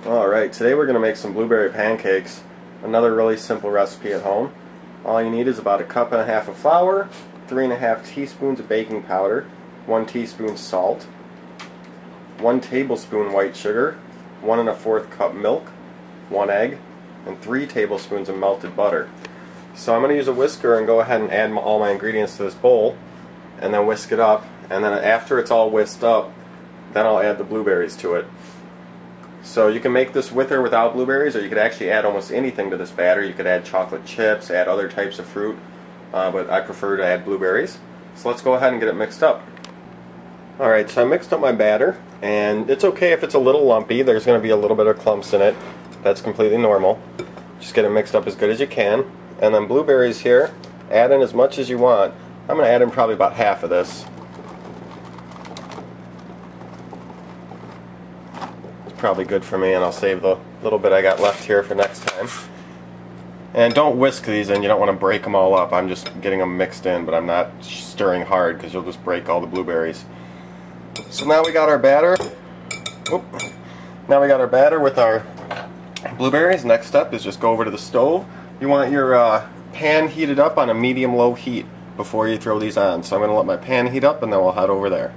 Alright, today we're going to make some blueberry pancakes. Another really simple recipe at home. All you need is about 1.5 cups of flour, 3.5 teaspoons of baking powder, 1 teaspoon salt, 1 tablespoon white sugar, 1 1/4 cup milk, 1 egg, and 3 tablespoons of melted butter. So I'm going to use a whisker and go ahead and add all my ingredients to this bowl, and then whisk it up, and then after it's all whisked up, then I'll add the blueberries to it. So you can make this with or without blueberries, or you could actually add almost anything to this batter. You could add chocolate chips, add other types of fruit, but I prefer to add blueberries. So let's go ahead and get it mixed up. Alright, so I mixed up my batter, and it's okay if it's a little lumpy. There's going to be a little bit of clumps in it. That's completely normal. Just get it mixed up as good as you can. And then blueberries here, add in as much as you want. I'm going to add in probably about half of this. Probably good for me, and I'll save the little bit I got left here for next time. And don't whisk these in, you don't want to break them all up. I'm just getting them mixed in, but I'm not stirring hard because you'll just break all the blueberries. So now we got our batter. Now we got our batter with our blueberries. Next step is just go over to the stove. You want your pan heated up on a medium-low heat before you throw these on. So I'm going to let my pan heat up, and then we'll head over there.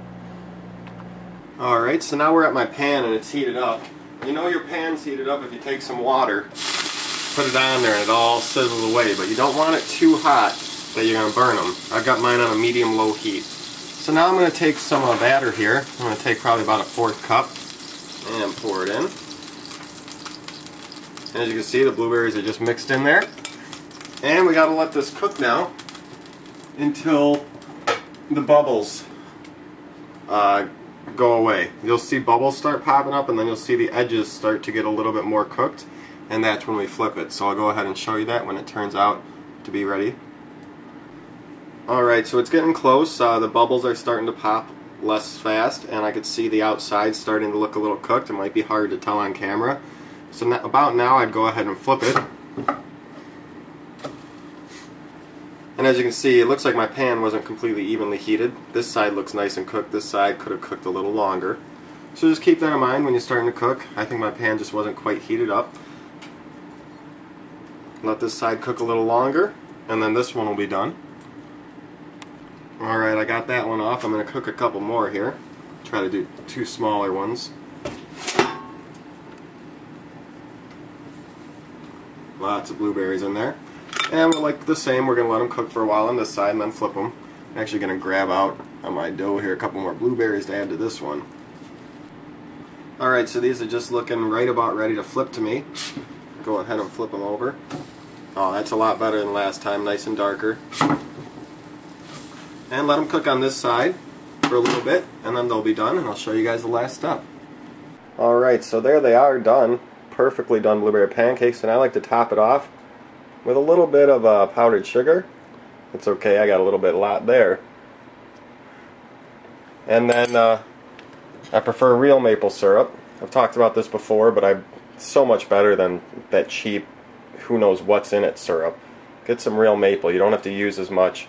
Alright, so now we're at my pan and it's heated up. You know your pan's heated up if you take some water, put it on there, and it all sizzles away, but you don't want it too hot that you're going to burn them. I've got mine on a medium-low heat. So now I'm going to take some batter here. I'm going to take probably about 1/4 cup and pour it in. And as you can see, the blueberries are just mixed in there. And we got to let this cook now until the bubbles go away. You'll see bubbles start popping up, and then you'll see the edges start to get a little bit more cooked, and that's when we flip it. So I'll go ahead and show you that when it turns out to be ready. Alright, so it's getting close. The bubbles are starting to pop less fast, and I could see the outside starting to look a little cooked. It might be hard to tell on camera. So about now I'd go ahead and flip it. And as you can see, it looks like my pan wasn't completely evenly heated. This side looks nice and cooked. This side could have cooked a little longer. So just keep that in mind when you're starting to cook. I think my pan just wasn't quite heated up. Let this side cook a little longer, and then this one will be done. Alright, I got that one off. I'm going to cook a couple more here. Try to do 2 smaller ones. Lots of blueberries in there. And we're like the same, we're going to let them cook for a while on this side and then flip them. I'm actually going to grab out on my dough here a couple more blueberries to add to this one. Alright, so these are just looking right about ready to flip to me. Go ahead and flip them over. Oh, that's a lot better than last time, nice and darker. And let them cook on this side for a little bit, and then they'll be done, and I'll show you guys the last step. Alright, so there they are, done. Perfectly done blueberry pancakes, and I like to top it off with a little bit of powdered sugar. It's okay, I got a little bit lot there. And then I prefer real maple syrup. I've talked about this before, but it's so much better than that cheap, who knows what's in it syrup. Get some real maple, you don't have to use as much.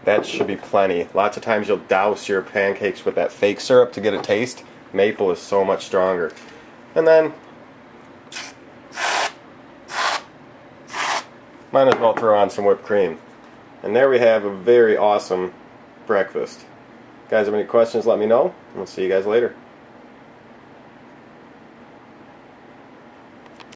That should be plenty. Lots of times you'll douse your pancakes with that fake syrup to get a taste. Maple is so much stronger. And then might as well throw on some whipped cream. And there we have a very awesome breakfast. Guys, have any questions, let me know. We'll see you guys later.